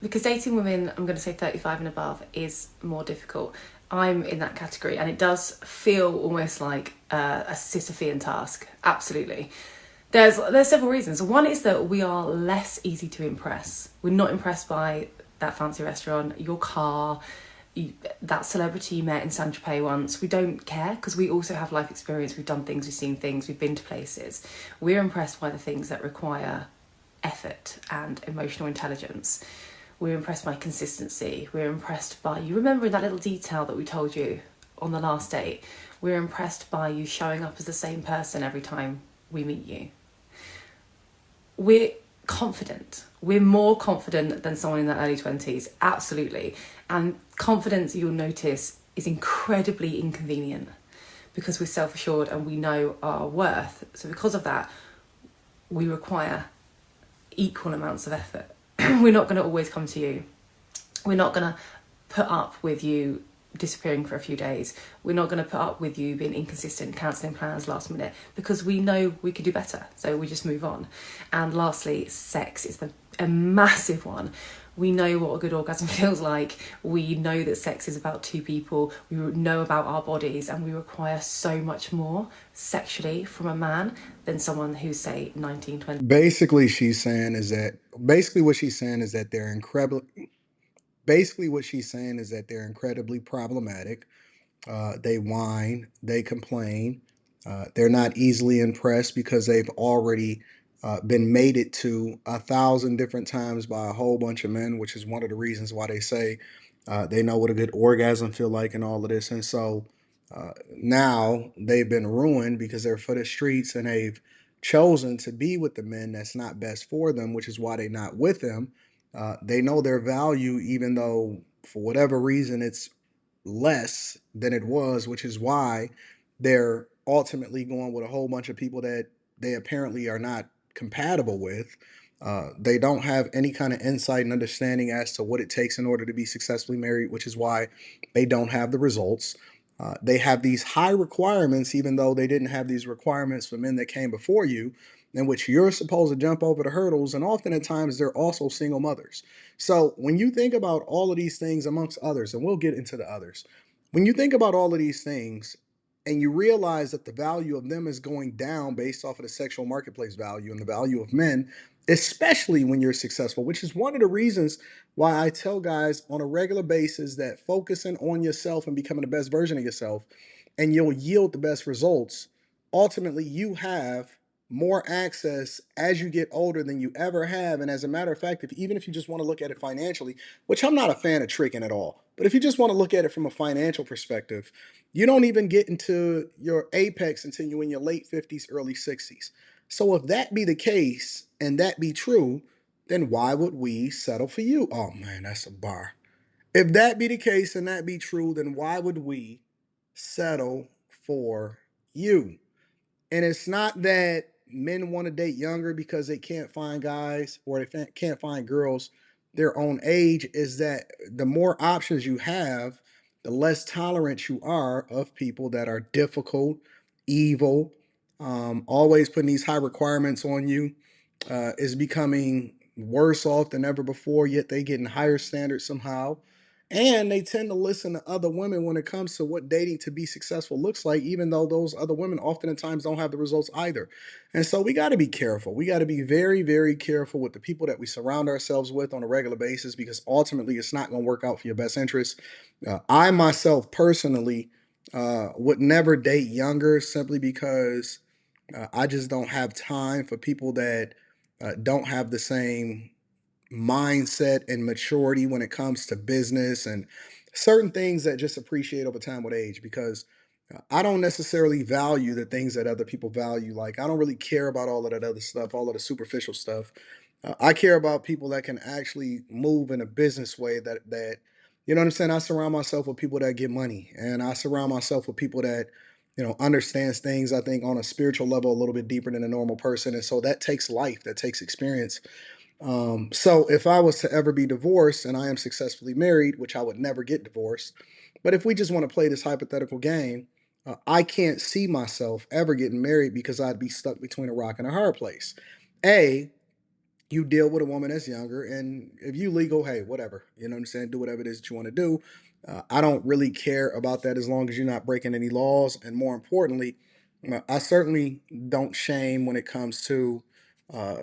Because dating women, I'm going to say 35 and above, is more difficult. I'm in that category, and it does feel almost like a Sisyphean task. Absolutely. There's several reasons. One is that we are less easy to impress. We're not impressed by that fancy restaurant, your car, that celebrity you met in Saint Tropez once. We don't care because we also have life experience. We've done things, we've seen things, we've been to places. We're impressed by the things that require effort and emotional intelligence. We're impressed by consistency. We're impressed by you remembering that little detail that we told you on the last date. We're impressed by you showing up as the same person every time we meet you. We're confident. We're more confident than someone in their early 20s, absolutely. And confidence, you'll notice, is incredibly inconvenient because we're self-assured and we know our worth. So because of that, we require equal amounts of effort. We're not going to always come to you. We're not going to put up with you disappearing for a few days. We're not going to put up with you being inconsistent, cancelling plans last minute, because we know we could do better. So we just move on. And lastly, sex is a massive one. We know what a good orgasm feels like. We know that sex is about two people. We know about our bodies, and we require so much more sexually from a man than someone who's, say, 19, 20. Basically, she's saying is that basically what she's saying is that they're incredibly basically what she's saying is that they're incredibly problematic. They whine, they complain. They're not easily impressed because they've already been mated to 1,000 different times by a whole bunch of men, which is one of the reasons why they say they know what a good orgasm feel like and all of this. And so now they've been ruined because they're for the streets and they've chosen to be with the men that's not best for them, which is why they're not with them. They know their value, even though for whatever reason it's less than it was, which is why they're ultimately going with a whole bunch of people that they apparently are not compatible with. They don't have any kind of insight and understanding as to what it takes in order to be successfully married, which is why they don't have the results. They have these high requirements, even though they didn't have these requirements for men that came before you, in which you're supposed to jump over the hurdles. And often at times, they're also single mothers. So when you think about all of these things, amongst others, and we'll get into the others, when you think about all of these things and you realize that the value of them is going down based off of the sexual marketplace value and the value of men, especially when you're successful, which is one of the reasons why I tell guys on a regular basis that focusing on yourself and becoming the best version of yourself and you'll yield the best results. Ultimately, you have more access as you get older than you ever have. And as a matter of fact, even if you just want to look at it financially, which I'm not a fan of tricking at all, but if you just want to look at it from a financial perspective, you don't even get into your apex until you're in your late 50s, early 60s. So if that be the case and that be true, then why would we settle for you? Oh man, that's a bar. If that be the case and that be true, then why would we settle for you? And it's not that men want to date younger because they can't find guys or they can't find girls their own age, is that the more options you have, the less tolerant you are of people that are difficult, evil, always putting these high requirements on you, is becoming worse off than ever before, yet they getting higher standards somehow. And they tend to listen to other women when it comes to what dating to be successful looks like, even though those other women oftentimes don't have the results either. And so we got to be careful. We got to be very, very careful with the people that we surround ourselves with on a regular basis, because ultimately it's not going to work out for your best interest. I myself personally would never date younger simply because I just don't have time for people that don't have the same mindset and maturity when it comes to business and certain things that just appreciate over time with age, because I don't necessarily value the things that other people value. Like, I don't really care about all of that other stuff, all of the superficial stuff. I care about people that can actually move in a business way that you know what I'm saying. I surround myself with people that get money, and I surround myself with people that understands things. I think on a spiritual level a little bit deeper than a normal person, and so that takes life, that takes experience. So if I was to ever be divorced and I am successfully married, which I would never get divorced, but if we just want to play this hypothetical game, I can't see myself ever getting married because I'd be stuck between a rock and a hard place. A, you deal with a woman that's younger, and if you legal, hey, whatever, you know what I'm saying, do whatever it is that you want to do. I don't really care about that as long as you're not breaking any laws, and more importantly, I certainly don't shame when it comes to uh,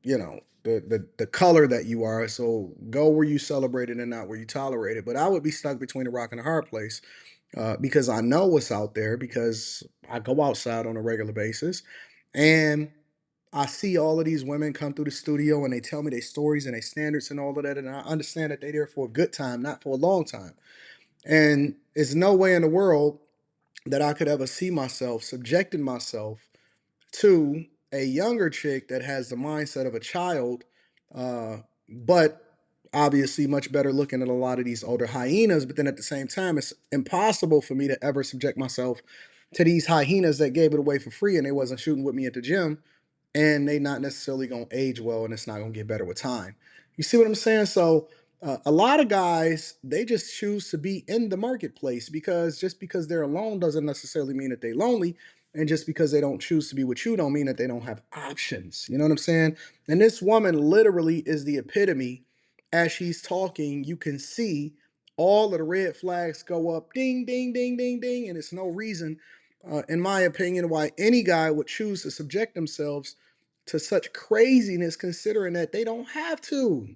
the color that you are. So go where you celebrate it and not where you tolerate it. But I would be stuck between a rock and a hard place, because I know what's out there, because I go outside on a regular basis, and I see all of these women come through the studio and they tell me their stories and their standards and all of that. And I understand that they're there for a good time, not for a long time. And there's no way in the world that I could ever see myself subjecting myself to a younger chick that has the mindset of a child, uh, but obviously much better looking than a lot of these older hyenas. But then at the same time, it's impossible for me to ever subject myself to these hyenas that gave it away for free and they wasn't shooting with me at the gym, and they not necessarily gonna age well, and it's not gonna get better with time. You see what I'm saying? So a lot of guys, they just choose to be in the marketplace, because just because they're alone doesn't necessarily mean that they're lonely, and just because they don't choose to be with you don't mean that they don't have options. You know what I'm saying? And this woman literally is the epitome. As she's talking, you can see all of the red flags go up, ding, ding, ding, ding, ding, and it's no reason, in my opinion, why any guy would choose to subject themselves to such craziness, considering that they don't have to.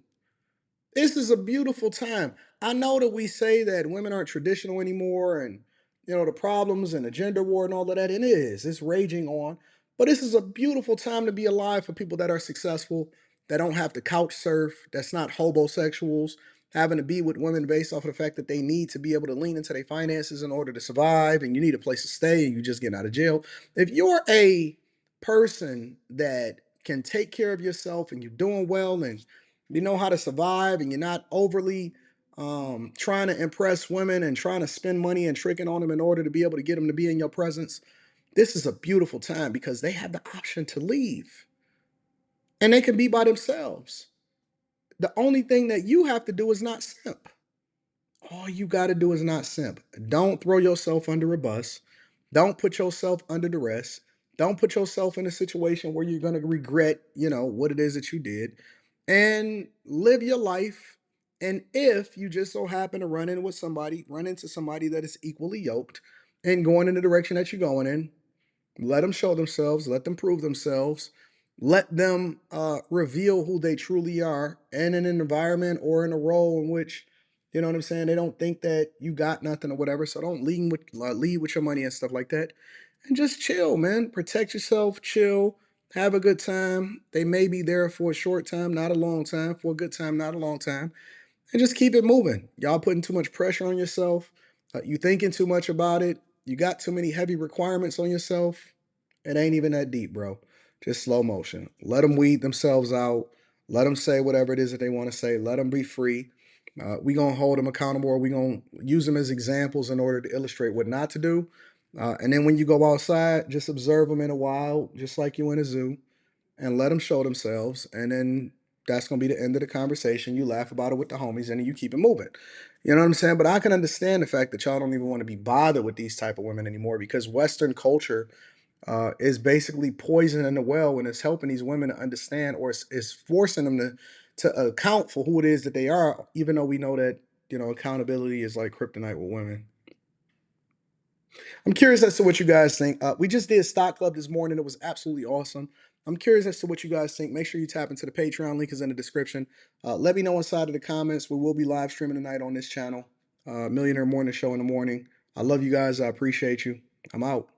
This is a beautiful time. I know that we say that women aren't traditional anymore, and the problems and the gender war and all of that, and it is. It's raging on. But this is a beautiful time to be alive for people that are successful, that don't have to couch surf, that's not hobosexuals, having to be with women based off of the fact that they need to be able to lean into their finances in order to survive, and you need a place to stay, and you just getting out of jail. If you're a person that can take care of yourself and you're doing well and you know how to survive, and you're not overly trying to impress women and trying to spend money and tricking on them in order to be able to get them to be in your presence, this is a beautiful time, because they have the option to leave and they can be by themselves. The only thing that you have to do is not simp. All you got to do is not simp. Don't throw yourself under a bus. Don't put yourself under duress. Don't put yourself in a situation where you're going to regret, what it is that you did, and live your life. And if you just so happen to run into somebody that is equally yoked and going in the direction that you're going in, let them show themselves, let them prove themselves, let them reveal who they truly are, and in an environment or in a role in which, you know what I'm saying, they don't think that you got nothing or whatever. So don't lead with your money and stuff like that, and just chill, man. Protect yourself, chill, have a good time. They may be there for a short time, not a long time. For a good time, not a long time, and just keep it moving. Y'all putting too much pressure on yourself. You thinking too much about it. You got too many heavy requirements on yourself. It ain't even that deep, bro. Just slow motion. Let them weed themselves out. Let them say whatever it is that they want to say. Let them be free. We gonna hold them accountable, or we gonna use them as examples in order to illustrate what not to do. And then when you go outside, just observe them in a wild, just like you in a zoo, and let them show themselves. And then that's gonna be the end of the conversation. You laugh about it with the homies, and then you keep it moving. You know what I'm saying? But I can understand the fact that y'all don't even want to be bothered with these type of women anymore, because Western culture is basically poisoning the well, and it's helping these women to understand, or is forcing them to account for who it is that they are, even though we know that accountability is like kryptonite with women. I'm curious as to what you guys think. We just did Stock Club this morning. It was absolutely awesome. I'm curious as to what you guys think. Make sure you tap into the Patreon. Link is in the description. Let me know inside of the comments. We will be live streaming tonight on this channel. Millionaire Morning Show in the morning. I love you guys. I appreciate you. I'm out.